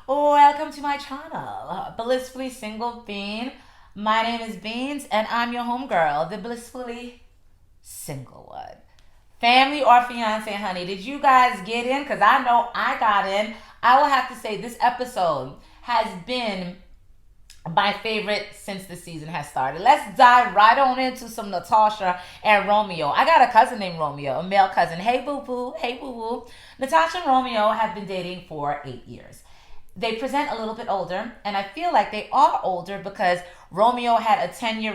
Welcome to my channel, Blissfully Single Bean. My name is Beans, and I'm your homegirl, the blissfully single one. Family or fiance, honey, did you guys get in? Because I know I got in. I will have to say this episode has been my favorite since the season has started. Let's dive right on into some Natasha and Romeo. I got a cousin named Romeo, a male cousin. Hey boo boo, hey boo boo. Natasha and Romeo have been dating for 8 years. They present a little bit older, and I feel like they are older because Romeo had a 10-year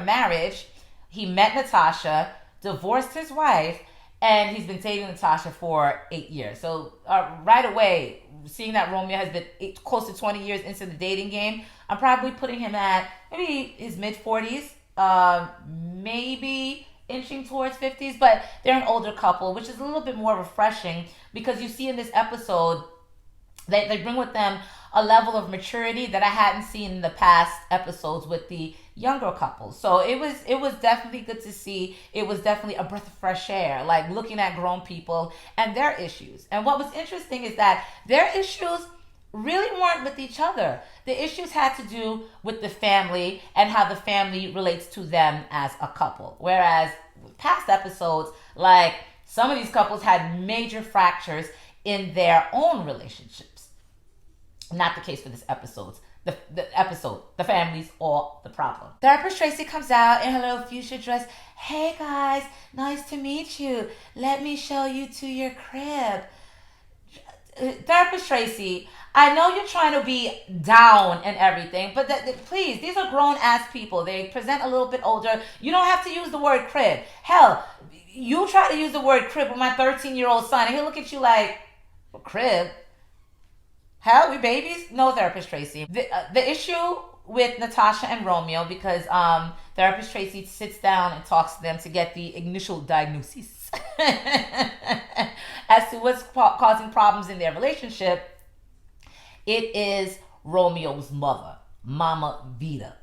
marriage. He met Natasha, divorced his wife, and he's been dating Natasha for 8 years. So right away, seeing that Romeo has been close to 20 years into the dating game, I'm probably putting him at maybe his mid 40s, maybe inching towards 50s, but they're an older couple, which is a little bit more refreshing because you see in this episode they bring with them a level of maturity that I hadn't seen in the past episodes with the younger couples. So it was definitely good to see. It was definitely a breath of fresh air, like looking at grown people and their issues. And what was interesting is that their issues really weren't with each other. The issues had to do with the family and how the family relates to them as a couple. Whereas past episodes, like some of these couples had major fractures in their own relationships. Not the case for this episode. The family's all the problem. Therapist Tracy comes out in her little fuchsia dress. Hey guys, nice to meet you. Let me show you to your crib. Therapist Tracy, I know you're trying to be down and everything, but please, these are grown ass people. They present a little bit older. You don't have to use the word crib. Hell, you try to use the word crib with my 13-year-old son, and he'll look at you like, crib? Hell, we babies? No, Therapist Tracy. The issue with Natasha and Romeo, because Therapist Tracy sits down and talks to them to get the initial diagnosis as to what's causing problems in their relationship, it is Romeo's mother, Mama Vita.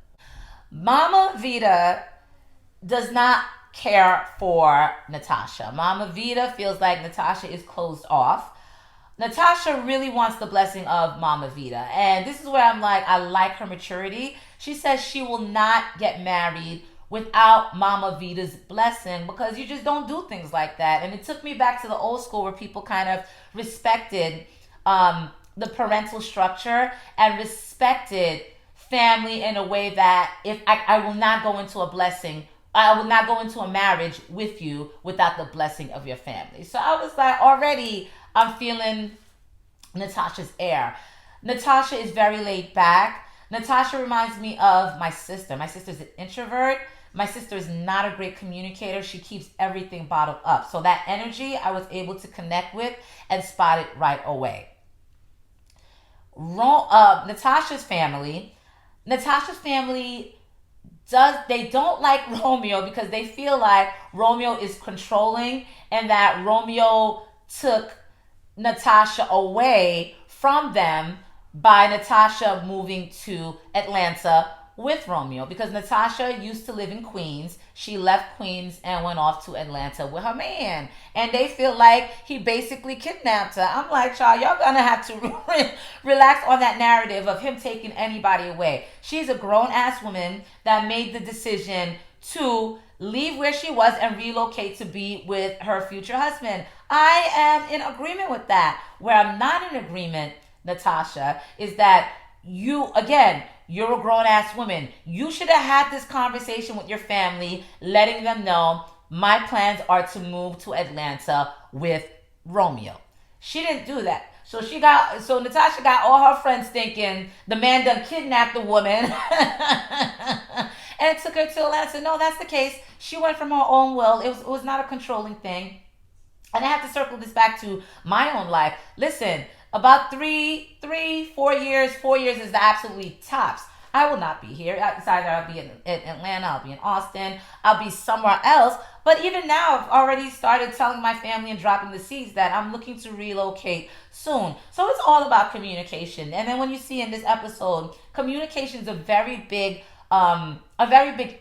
Mama Vita does not care for Natasha. Mama Vita feels like Natasha is closed off. Natasha really wants the blessing of Mama Vita. And this is where I'm like, I like her maturity. She says she will not get married without Mama Vita's blessing because you just don't do things like that. And it took me back to the old school where people kind of respected the parental structure and respected family in a way that if I will not go into a blessing, I will not go into a marriage with you without the blessing of your family. So I was like, already I'm feeling Natasha's air. Natasha is very laid back. Natasha reminds me of my sister. My sister's an introvert. My sister is not a great communicator. She keeps everything bottled up. So that energy I was able to connect with and spot it right away. Natasha's family they don't like Romeo because they feel like Romeo is controlling and that Romeo took Natasha away from them by Natasha moving to Atlanta with Romeo because Natasha used to live in Queens. She left Queens and went off to Atlanta with her man. And they feel like he basically kidnapped her. I'm like, y'all gonna have to relax on that narrative of him taking anybody away. She's a grown-ass woman that made the decision to leave where she was and relocate to be with her future husband. I am in agreement with that. Where I'm not in agreement, Natasha, is that you're a grown-ass woman. You should have had this conversation with your family, letting them know my plans are to move to Atlanta with Romeo. She didn't do that. So Natasha got all her friends thinking the man done kidnapped the woman and took her to Atlanta. No, that's the case. She went from her own will. It was not a controlling thing. And I have to circle this back to my own life. Listen, about 4 years is the absolutely tops. I will not be here. It's either I'll be in Atlanta, I'll be in Austin, I'll be somewhere else. But even now, I've already started telling my family and dropping the seeds that I'm looking to relocate soon. So it's all about communication. And then when you see in this episode, communication is a very big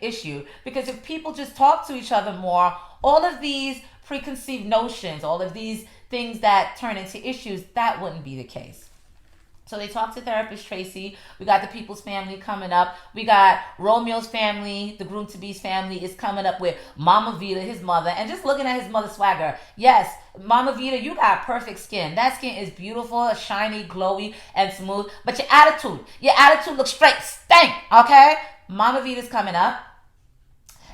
issue because if people just talk to each other more, all of these preconceived notions, all of these things that turn into issues, that wouldn't be the case. So they talked to therapist Tracy. We got the people's family coming up. We got Romeo's family, the groom to be's family is coming up with Mama Vita, his mother, and just looking at his mother's swagger. Yes, Mama Vita, you got perfect skin. That skin is beautiful, shiny, glowy, and smooth. But your attitude looks straight stank. Okay, Mama Vita's coming up,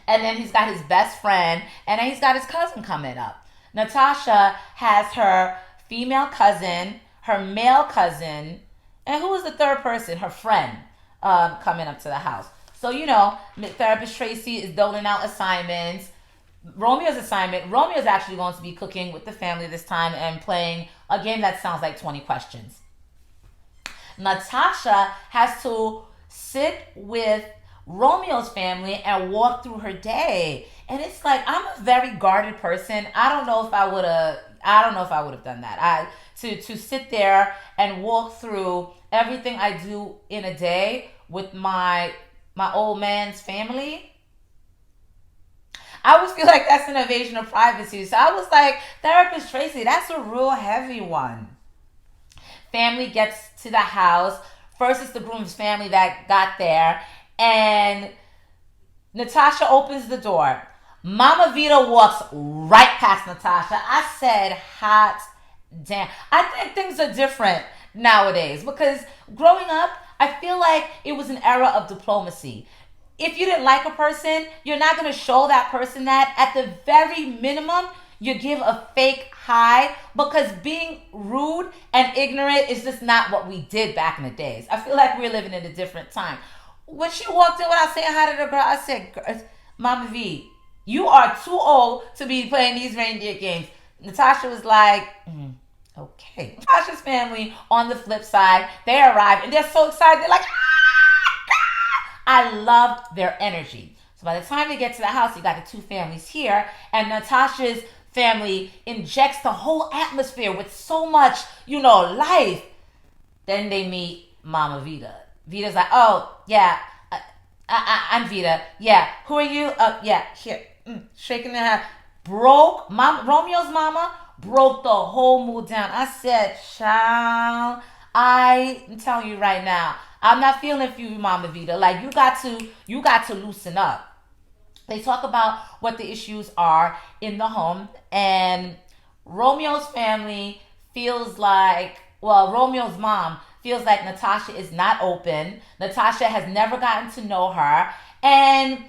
and then he's got his best friend, and then he's got his cousin coming up. Natasha has her female cousin, her male cousin, and who was the third person? Her friend coming up to the house. So, therapist Tracy is doling out assignments. Romeo's assignment, Romeo's actually going to be cooking with the family this time and playing a game that sounds like 20 questions. Natasha has to sit with Romeo's family and walk through her day. And it's like, I'm a very guarded person. I don't know if I would have done that. To sit there and walk through everything I do in a day with my old man's family, I would feel like that's an invasion of privacy. So I was like, therapist Tracy, that's a real heavy one. Family gets to the house. First, it's the groom's family that got there, and Natasha opens the door. Mama Vita walks right past Natasha. I said, hot damn. I think things are different nowadays because growing up, I feel like it was an era of diplomacy. If you didn't like a person, you're not going to show that person that. At the very minimum, you give a fake hi, because being rude and ignorant is just not what we did back in the days. I feel like we're living in a different time. When she walked in, when I said hi to the girl, I said, Mama V, you are too old to be playing these reindeer games. Natasha was like, okay. Natasha's family, on the flip side, they arrive and they're so excited. They're like, I love their energy. So by the time they get to the house, you got the two families here, and Natasha's family injects the whole atmosphere with so much, life. Then they meet Mama Vita. Vita's like, oh, yeah, I'm Vita. Yeah, who are you? Yeah, here. Shaking their hand. Romeo's mama broke the whole mood down. I said, child, I'm telling you right now, I'm not feeling for you, Mama Vita. Like, you got to loosen up. They talk about what the issues are in the home, and Romeo's family feels like, Romeo's mom feels like Natasha is not open. Natasha has never gotten to know her. And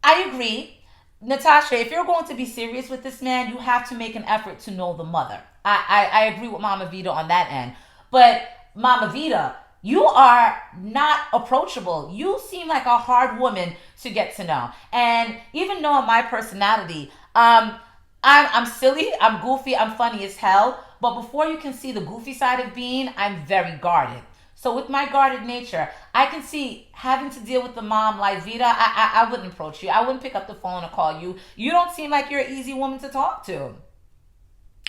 I agree. Natasha, if you're going to be serious with this man, you have to make an effort to know the mother. I agree with Mama Vita on that end. But Mama Vita, you are not approachable. You seem like a hard woman to get to know. And even knowing my personality, I'm silly, I'm goofy, I'm funny as hell. But before you can see the goofy side of being, I'm very guarded. So with my guarded nature, I can see having to deal with the mom like Vita, I wouldn't approach you. I wouldn't pick up the phone and call you. You don't seem like you're an easy woman to talk to.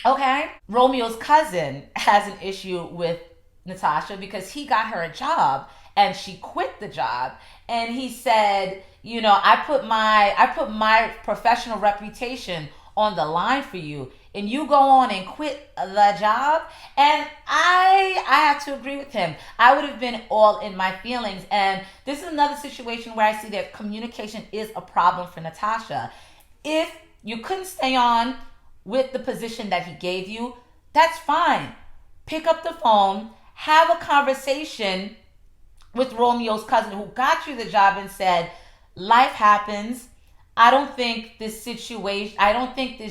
Okay? Romeo's cousin has an issue with Natasha because he got her a job and she quit the job. And he said, I put my professional reputation on the line for you, and you go on and quit the job. And I have to agree with him. I would have been all in my feelings. And this is another situation where I see that communication is a problem for Natasha. If you couldn't stay on with the position that he gave you, that's fine. Pick up the phone, have a conversation with Romeo's cousin who got you the job and said, life happens. I don't think this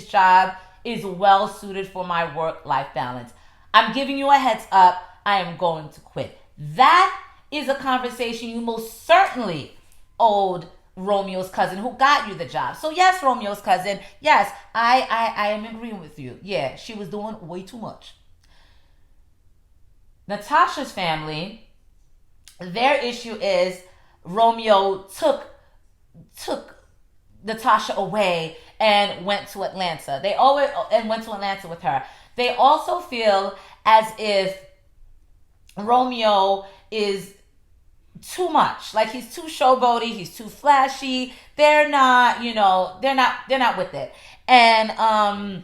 job is well suited for my work-life balance. I'm giving you a heads up. I am going to quit. That is a conversation you most certainly owed Romeo's cousin who got you the job. So yes, Romeo's cousin, yes, I am agreeing with you. Yeah, she was doing way too much. Natasha's family, their issue is Romeo took Natasha away and went to Atlanta. Went to Atlanta with her. They also feel as if Romeo is too much. Like, he's too showboaty, he's too flashy. They're not with it. And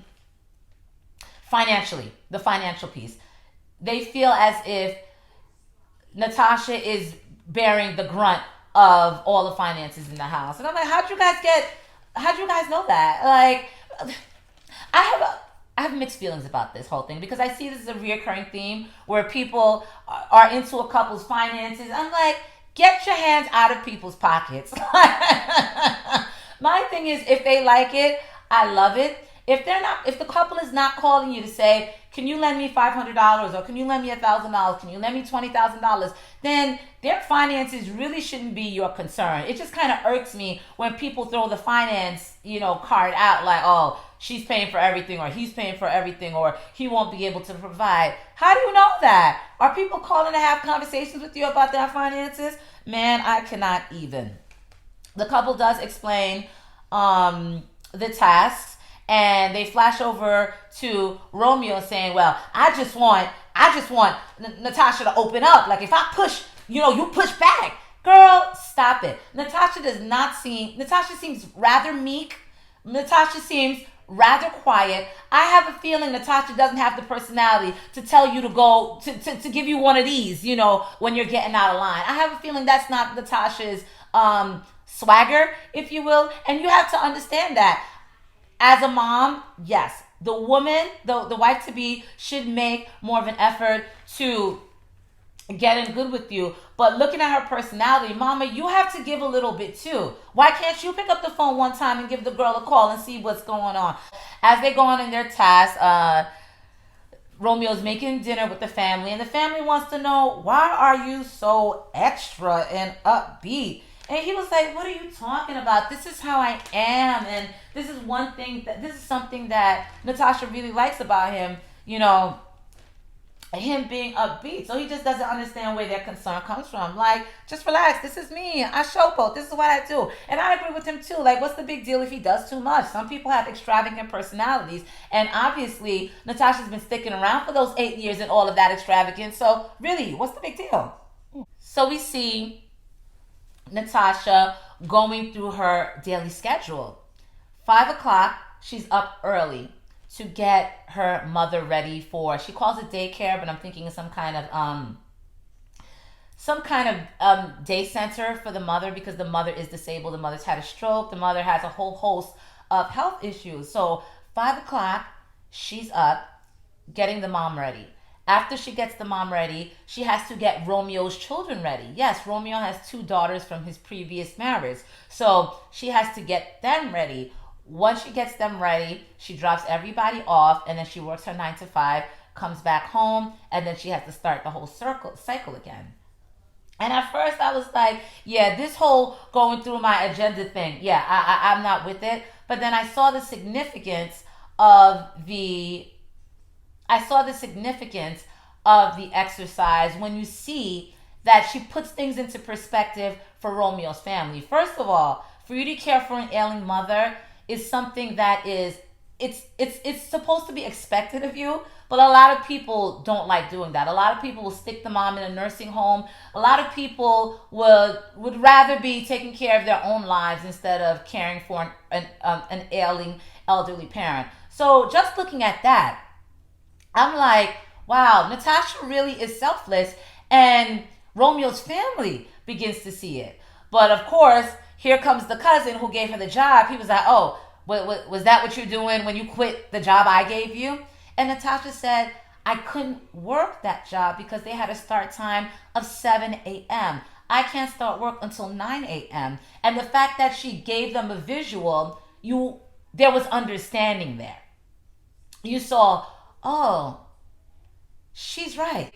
financially, the financial piece. They feel as if Natasha is bearing the grunt of all the finances in the house. And I'm like, how'd you guys know that? Like, I have a, I have mixed feelings about this whole thing because I see this as a reoccurring theme where people are into a couple's finances. I'm like, get your hands out of people's pockets. My thing is, if they like it, I love it. If the couple is not calling you to say, can you lend me $500 or can you lend me $1,000? Can you lend me $20,000? Then their finances really shouldn't be your concern. It just kind of irks me when people throw the finance, card out like, oh, she's paying for everything or he's paying for everything or he won't be able to provide. How do you know that? Are people calling to have conversations with you about their finances? Man, I cannot even. The couple does explain the tasks, and they flash over to Romeo saying, well, I just want Natasha to open up. Like if I push, you push back. Girl, stop it. Natasha seems rather meek. Natasha seems rather quiet. I have a feeling Natasha doesn't have the personality to tell you to go, to give you one of these, when you're getting out of line. I have a feeling that's not Natasha's swagger, if you will. And you have to understand that. As a mom, yes, the woman, the wife to be, should make more of an effort to get in good with you. But looking at her personality, mama, you have to give a little bit too. Why can't you pick up the phone one time and give the girl a call and see what's going on? As they go on in their task, Romeo's making dinner with the family, and the family wants to know, why are you so extra and upbeat? And he was like, what are you talking about? This is how I am. And this is something that Natasha really likes about him, him being upbeat. So he just doesn't understand where their concern comes from. Like, just relax. This is me. I showboat. This is what I do. And I agree with him too. Like, what's the big deal if he does too much? Some people have extravagant personalities. And obviously, Natasha's been sticking around for those 8 years and all of that extravagance. So really, what's the big deal? So we see Natasha going through her daily schedule. 5 o'clock, she's up early to get her mother ready for, she calls it daycare, but I'm thinking of some kind of day center for the mother because the mother is disabled. The mother's had a stroke. The mother has a whole host of health issues. So 5 o'clock, she's up getting the mom ready. After she gets the mom ready, she has to get Romeo's children ready. Yes, Romeo has 2 daughters from his previous marriage. So she has to get them ready. Once she gets them ready, she drops everybody off, and then she works her 9 to 5, comes back home, and then she has to start the whole cycle again. And at first I was like, yeah, this whole going through my agenda thing, yeah, I'm not with it. But then I saw the significance of the exercise when you see that she puts things into perspective for Romeo's family. First of all, for you to care for an ailing mother is something that is, it's supposed to be expected of you, but a lot of people don't like doing that. A lot of people will stick the mom in a nursing home. A lot of people would rather be taking care of their own lives instead of caring for an ailing elderly parent. So just looking at that, I'm like, wow, Natasha really is selfless, and Romeo's family begins to see it. But of course, here comes the cousin who gave her the job. He was like, oh, was that what you're doing when you quit the job I gave you? And Natasha said, I couldn't work that job because they had a start time of 7 a.m. I can't start work until 9 a.m. And the fact that she gave them a visual, there was understanding there. You saw, oh, she's right.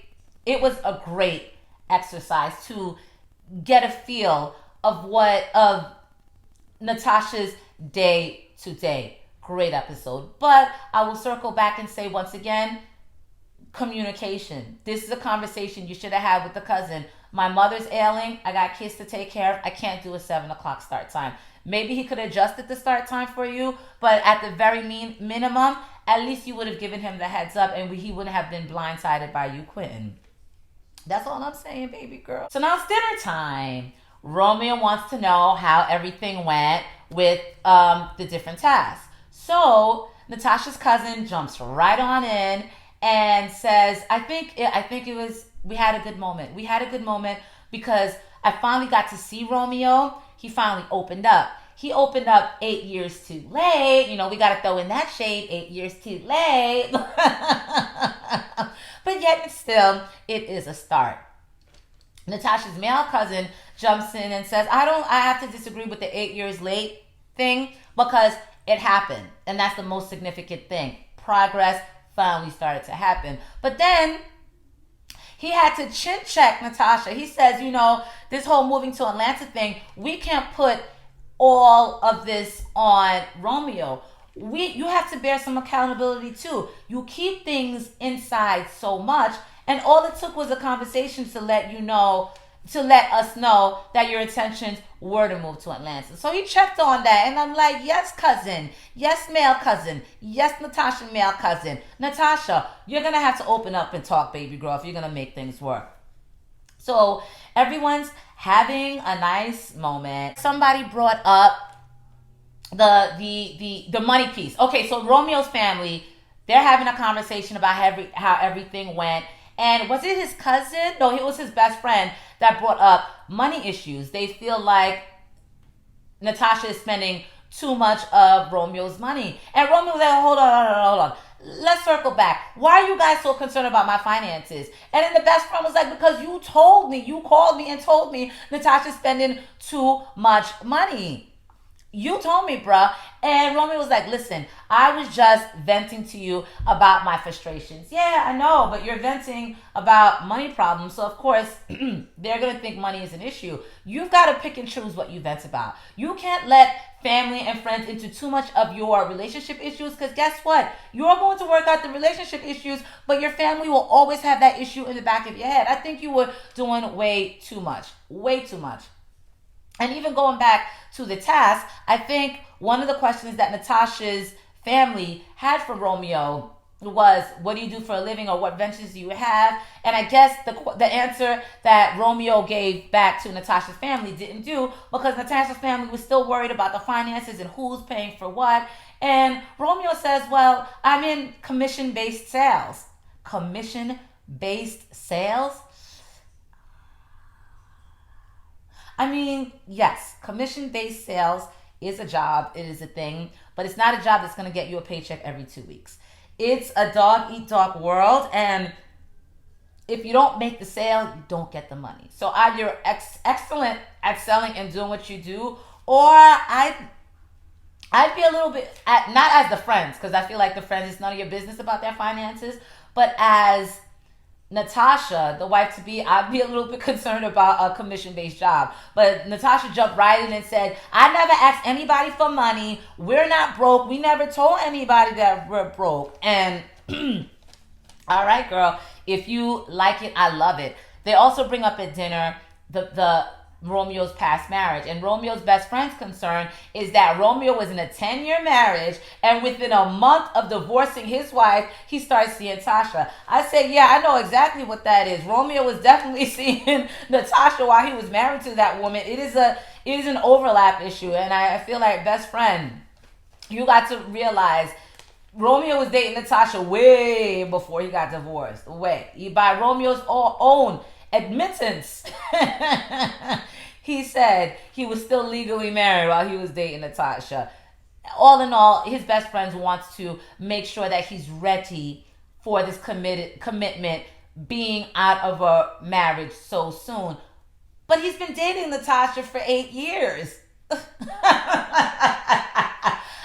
It was a great exercise to get a feel of Natasha's day to day. Great episode. But I will circle back and say once again, communication. This is a conversation you should have had with the cousin. My mother's ailing. I got kids to take care of. I can't do a 7 o'clock start time. Maybe he could adjust the start time for you, but at the very minimum, at least you would have given him the heads up and he wouldn't have been blindsided by you quitting. That's all I'm saying, baby girl. So now it's dinner time. Romeo wants to know how everything went with the different tasks. So Natasha's cousin jumps right on in and says, I think it was we had a good moment. We had a good moment because I finally got to see Romeo. He finally opened up. He opened up 8 years too late. You know, we got to throw in that shade, 8 years too late. But yet, still, it is a start. Natasha's male cousin jumps in and says, I have to disagree with the 8 years late thing because it happened. And that's the most significant thing. Progress finally started to happen. But then he had to chin check Natasha. He says, you know, this whole moving to Atlanta thing, we can't put all of this on Romeo. You have to bear some accountability too. You keep things inside so much, and all it took was a conversation to let us know that your intentions were to move to Atlanta. So he checked on that, and I'm like, yes, cousin. Yes, male cousin. Yes, Natasha, male cousin. Natasha, you're going to have to open up and talk, baby girl, if you're going to make things work. So everyone's having a nice moment. Somebody brought up the money piece. Okay, so Romeo's family, they're having a conversation about how everything went. And was it his cousin? No, it was his best friend that brought up money issues. They feel like Natasha is spending too much of Romeo's money. And Romeo was like, hold on. Let's circle back. Why are you guys so concerned about my finances? And then the best friend was like, because you called me and told me Natasha's spending too much money. You told me, bruh. And Romeo was like, listen, I was just venting to you about my frustrations. Yeah, I know, but you're venting about money problems. So, of course, they're going to think money is an issue. You've got to pick and choose what you vent about. You can't let family and friends into too much of your relationship issues because guess what? You're going to work out the relationship issues, but your family will always have that issue in the back of your head. I think you were doing way too much. Way too much. And even going back to the task, I think one of the questions that Natasha's family had for Romeo was, what do you do for a living, or what ventures do you have? And I guess the answer that Romeo gave back to Natasha's family didn't do, because Natasha's family was still worried about the finances and who's paying for what. And Romeo says, well, I'm in commission-based sales. Commission-based sales? I mean, yes, commission-based sales is a job. It is a thing. But it's not a job that's going to get you a paycheck every 2 weeks. It's a dog-eat-dog world. And if you don't make the sale, you don't get the money. So either you're excellent at selling and doing what you do, or I'd be a little bit, not as the friends, because I feel like the friends, it's none of your business about their finances, but as Natasha, the wife-to-be, I'd be a little bit concerned about a commission-based job. But Natasha jumped right in and said, I never asked anybody for money. We're not broke. We never told anybody that we're broke. And all right, girl, if you like it, I love it. They also bring up at dinner the Romeo's past marriage. And Romeo's best friend's concern is that Romeo was in a 10-year marriage, and within a month of divorcing his wife, he started seeing Natasha. I said, yeah, I know exactly what that is. Romeo was definitely seeing Natasha while he was married to that woman. It is an overlap issue, and I feel like, best friend, you got to realize Romeo was dating Natasha way before he got divorced. Way. By Romeo's own admittance, he said he was still legally married while he was dating Natasha. All in all, his best friend wants to make sure that he's ready for this commitment, being out of a marriage so soon. But he's been dating Natasha for 8 years.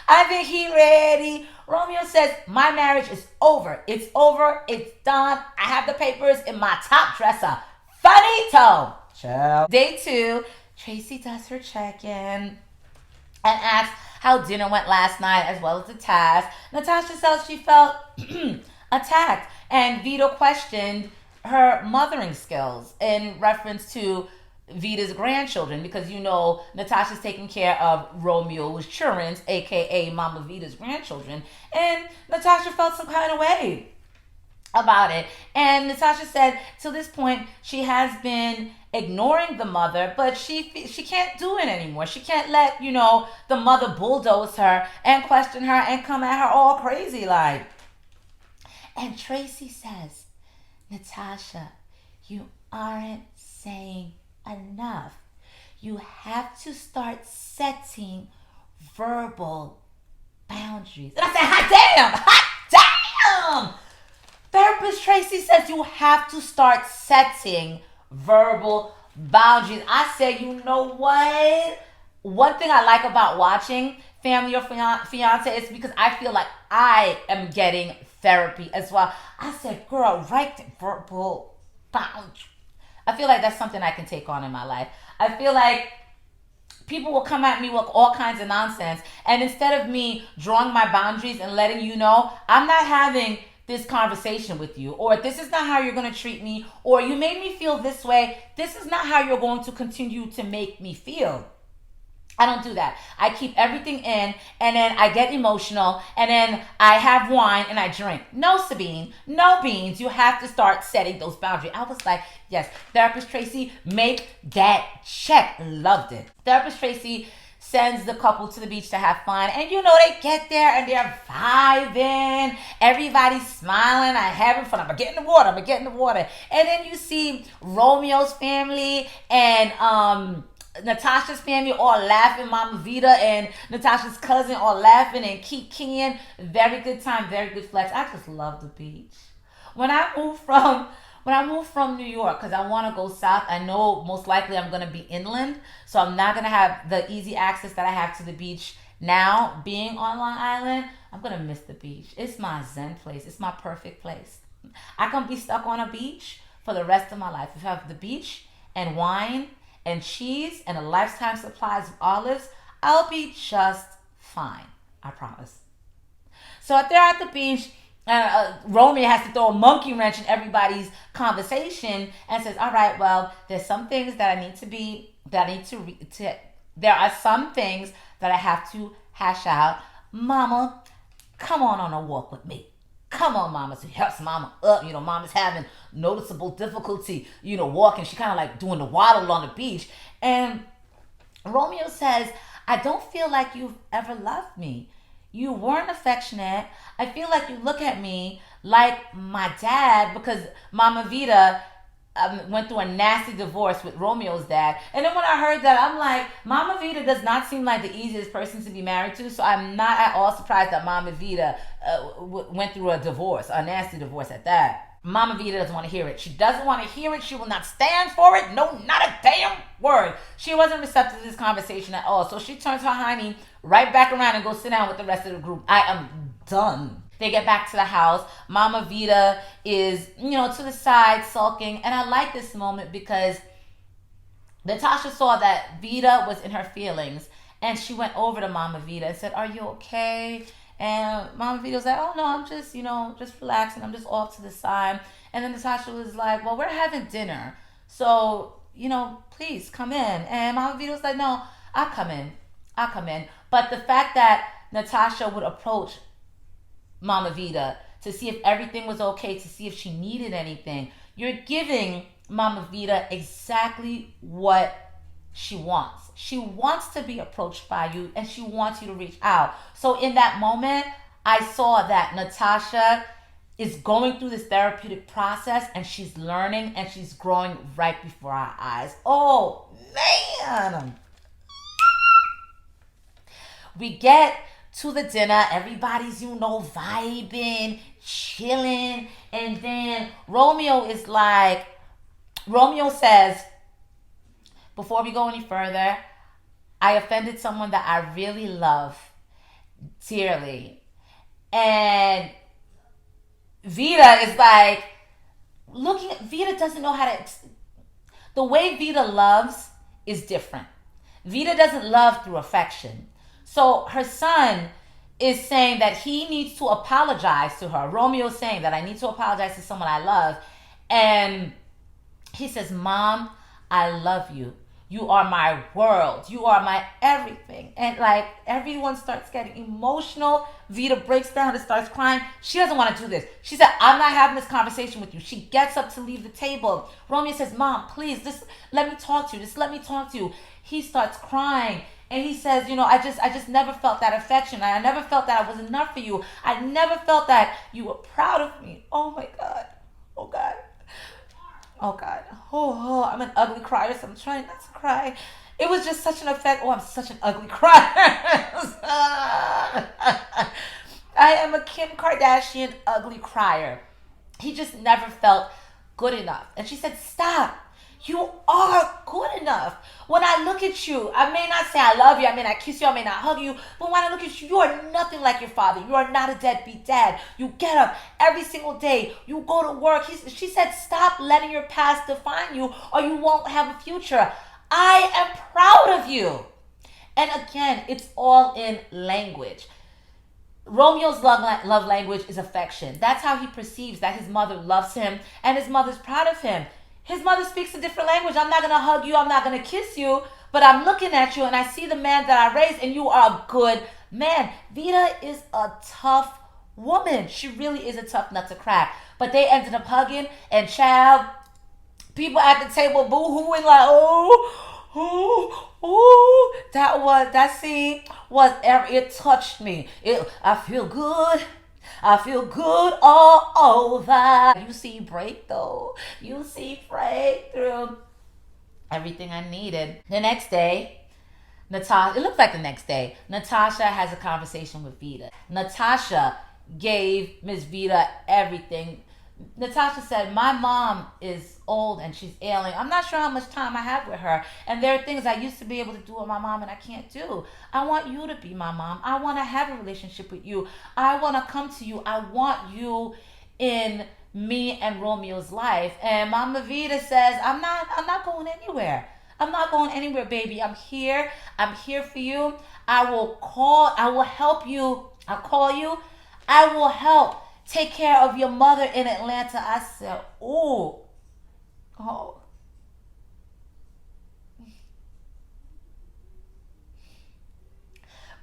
I think he's ready. Romeo says, my marriage is over. It's over. It's done. I have the papers in my top dresser. Finito. Ciao. Day 2, Tracy does her check-in and asks how dinner went last night as well as the task. Natasha says she felt attacked, and Vito questioned her mothering skills in reference to Vita's grandchildren, because you know Natasha's taking care of Romeo's children, aka Mama Vita's grandchildren, and Natasha felt some kind of way about it. And Natasha said to this point she has been ignoring the mother, but she can't do it anymore. She can't let the mother bulldoze her and question her and come at her all crazy like. And Tracy says, Natasha, You aren't saying enough. You have to start setting verbal boundaries. And I said, hot damn! Therapist Tracy says you have to start setting verbal boundaries. I said, you know what? One thing I like about watching Family or Fiance is because I feel like I am getting therapy as well. I said, girl, write verbal boundaries. I feel like that's something I can take on in my life. I feel like people will come at me with all kinds of nonsense. And instead of me drawing my boundaries and letting you know, I'm not having this conversation with you, or this is not how you're going to treat me, or you made me feel this way, this is not how you're going to continue to make me feel. I don't do that. I keep everything in, and then I get emotional, and then I have wine and I drink. No, Sabine, no beans. You have to start setting those boundaries. I was like, yes, Therapist Tracy, make that check. Loved it. Therapist Tracy sends the couple to the beach to have fun, and they get there and they're vibing. Everybody's smiling. I'm having fun. I'm gonna get in the water. And then you see Romeo's family and Natasha's family all laughing, Mama Vita and Natasha's cousin all laughing and kikiing. Very good time, very good flex. I just love the beach. When I moved from New York, because I want to go south, I know most likely I'm going to be inland, so I'm not going to have the easy access that I have to the beach now. Being on Long Island, I'm going to miss the beach. It's my zen place. It's my perfect place. I can be stuck on a beach for the rest of my life. If I have the beach and wine and cheese and a lifetime supplies of olives, I'll be just fine. I promise. So if they're at the beach, Romeo has to throw a monkey wrench in everybody's conversation and says, all right, well, there's some things that there are some things that I have to hash out. Mama, come on a walk with me. Come on, Mama. So he helps Mama up. Mama's having noticeable difficulty, walking. She kind of like doing the waddle on the beach. And Romeo says, I don't feel like you've ever loved me. You weren't affectionate. I feel like you look at me like my dad, because Mama Vita went through a nasty divorce with Romeo's dad. And then when I heard that, I'm like, Mama Vita does not seem like the easiest person to be married to, so I'm not at all surprised that Mama Vita went through a divorce, a nasty divorce at that. Mama Vita doesn't want to hear it. She doesn't want to hear it. She will not stand for it. No, not a damn word. She wasn't receptive to this conversation at all. So she turns her hiney right back around and goes sit down with the rest of the group. I am done. They get back to the house. Mama Vita is, to the side sulking. And I like this moment because Natasha saw that Vita was in her feelings. And she went over to Mama Vita and said, are you okay? And Mama Vita was like, oh no, I'm just, just relaxing. I'm just off to the side. And then Natasha was like, well, we're having dinner. So, please come in. And Mama Vita was like, no, I'll come in. But the fact that Natasha would approach Mama Vita to see if everything was okay, to see if she needed anything, you're giving Mama Vita exactly what she wants. She wants to be approached by you, and she wants you to reach out. So in that moment, I saw that Natasha is going through this therapeutic process, and she's learning and she's growing right before our eyes. Oh, man. We get to the dinner. Everybody's, vibing, chilling. And then Romeo says, before we go any further, I offended someone that I really love dearly. And Vita is like, Vita doesn't know how to, the way Vita loves is different. Vita doesn't love through affection. So her son is saying that he needs to apologize to her. Romeo's saying that I need to apologize to someone I love. And he says, Mom, I love you. You are my world. You are my everything. And everyone starts getting emotional. Vita breaks down and starts crying. She doesn't want to do this. She said, I'm not having this conversation with you. She gets up to leave the table. Romeo says, Mom, please, just let me talk to you. Just let me talk to you. He starts crying. And he says, I just never felt that affection. I never felt that I was enough for you. I never felt that you were proud of me. Oh my God. Oh God. Oh God. I'm an ugly crier, so I'm trying not to cry. It was just such an effect. Oh, I'm such an ugly crier. I am a Kim Kardashian ugly crier. He just never felt good enough. And she said, stop. You are good enough. When I look at you, I may not say I love you, I may not kiss you, I may not hug you, but when I look at you, you are nothing like your father. You are not a deadbeat dad. You get up every single day. You go to work. She said, stop letting your past define you or you won't have a future. I am proud of you. And again, it's all in language. Romeo's love language is affection. That's how he perceives that his mother loves him and his mother's proud of him. His mother speaks a different language. I'm not going to hug you. I'm not going to kiss you. But I'm looking at you and I see the man that I raised and you are a good man. Vita is a tough woman. She really is a tough nut to crack. But they ended up hugging and child, people at the table boo-hooing like, that scene was, it touched me. I feel good. I feel good all over. You see breakthrough. You see breakthrough. Everything I needed. The next day, Natasha, it looks like the next day, Natasha has a conversation with Vita. Natasha gave Miss Vita everything. Natasha said, my mom is old and she's ailing. I'm not sure how much time I have with her. And there are things I used to be able to do with my mom and I can't do. I want you to be my mom. I want to have a relationship with you. I want to come to you. I want you in me and Romeo's life. And Mama Vita says, I'm not going anywhere. I'm not going anywhere, baby. I'm here. I'm here for you. I will help you. I'll call you. I will help take care of your mother in Atlanta. I said, oh.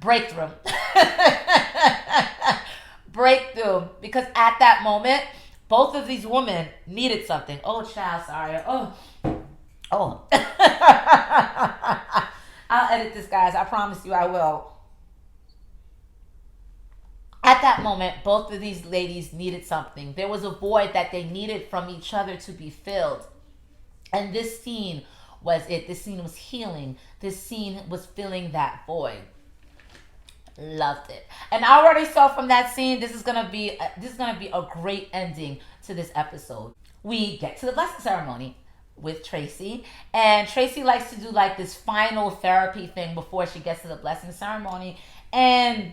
Breakthrough. Breakthrough. Because at that moment, both of these women needed something. Oh, child, sorry. Oh. I'll edit this, guys. I promise you I will. At that moment, both of these ladies needed something. There was a void that they needed from each other to be filled. And this scene was it. This scene was healing. This scene was filling that void. Loved it. And I already saw from that scene, this is gonna be a great ending to this episode. We get to the blessing ceremony with Tracy, and Tracy likes to do like this final therapy thing before she gets to the blessing ceremony, and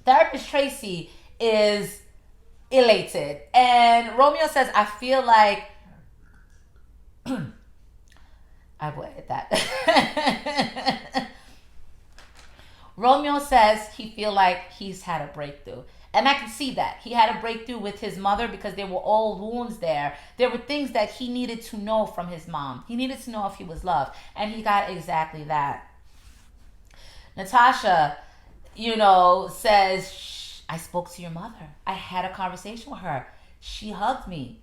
therapist Tracy is elated. And Romeo says, I feel like I will edit that. Romeo says he feel like he's had a breakthrough. And I can see that. He had a breakthrough with his mother because there were old wounds there. There were things that he needed to know from his mom. He needed to know if he was loved. And he got exactly that. Natasha, says, I spoke to your mother. I had a conversation with her. She hugged me.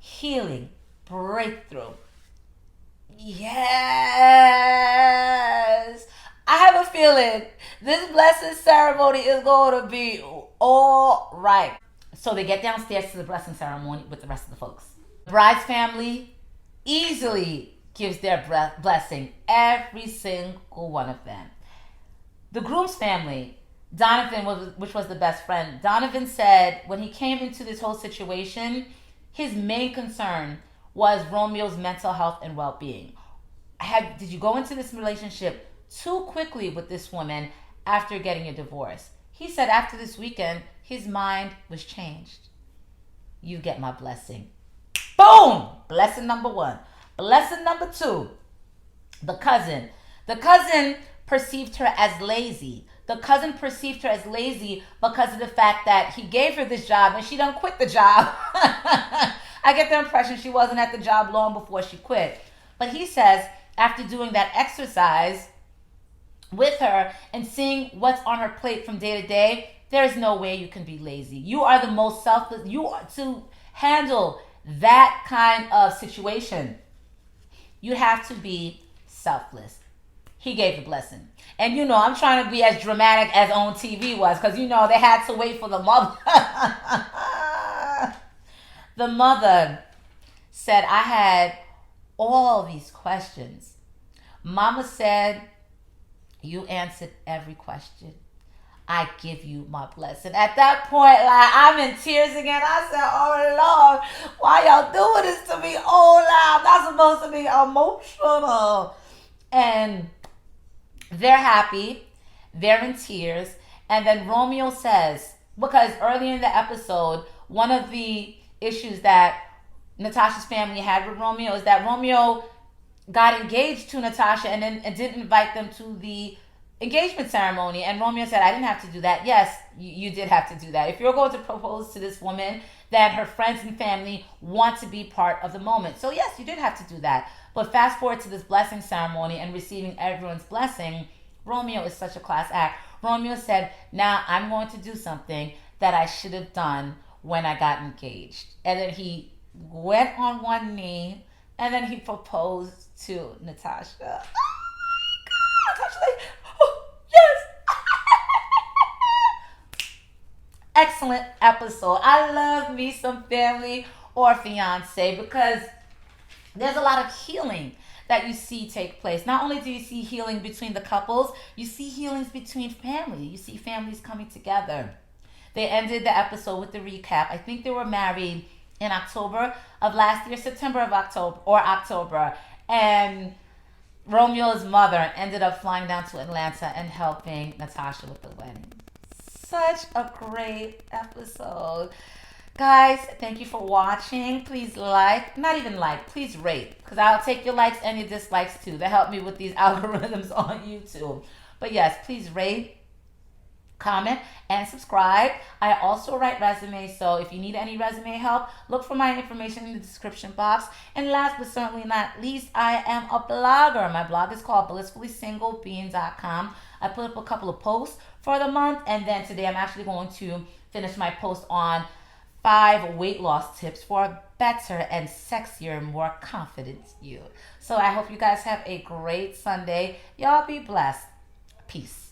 Healing. Breakthrough. Yes. I have a feeling this blessing ceremony is going to be all right. So they get downstairs to the blessing ceremony with the rest of the folks. The bride's family easily gives their blessing. Every single one of them. The groom's family, Donovan, which was the best friend, Donovan said when he came into this whole situation, his main concern was Romeo's mental health and well-being. Did you go into this relationship too quickly with this woman after getting a divorce? He said after this weekend, his mind was changed. You get my blessing. Boom! Blessing number one. Blessing number two, the cousin. The cousin perceived her as lazy. The cousin perceived her as lazy because of the fact that he gave her this job and she done quit the job. I get the impression she wasn't at the job long before she quit. But he says after doing that exercise with her and seeing what's on her plate from day to day, there is no way you can be lazy. You are the most selfless. You are to handle that kind of situation. You have to be selfless. He gave the blessing. And I'm trying to be as dramatic as on TV was because they had to wait for the mother. The mother said, I had all these questions. Mama said, you answered every question. I give you my blessing. At that point, like, I'm in tears again. I said, oh Lord, why y'all doing this to me? Oh Lord, I'm not supposed to be emotional. And they're happy. They're in tears. And then Romeo says, because earlier in the episode, one of the issues that Natasha's family had with Romeo is that Romeo got engaged to Natasha and didn't invite them to the engagement ceremony. And Romeo said, I didn't have to do that. Yes, you did have to do that. If you're going to propose to this woman, then her friends and family want to be part of the moment. So yes, you did have to do that. But fast forward to this blessing ceremony and receiving everyone's blessing. Romeo is such a class act. Romeo said, now I'm going to do something that I should have done when I got engaged. And then he went on one knee and then he proposed to Natasha. Oh my God! Natasha like, oh, yes! Excellent episode. I love me some Family or Fiancé because there's a lot of healing that you see take place. Not only do you see healing between the couples, you see healings between family. You see families coming together. They ended the episode with the recap. I think they were married in October of last year, September of October. And Romeo's mother ended up flying down to Atlanta and helping Natasha with the wedding. Such a great episode. Guys, thank you for watching. Please please rate. Because I'll take your likes and your dislikes too. That help me with these algorithms on YouTube. But yes, please rate, comment, and subscribe. I also write resumes, so if you need any resume help, look for my information in the description box. And last but certainly not least, I am a blogger. My blog is called blissfullySingleBeing.com. I put up a couple of posts for the month, and then today I'm actually going to finish my post on 5 weight loss tips for a better and sexier, more confident you. So I hope you guys have a great Sunday. Y'all be blessed. Peace.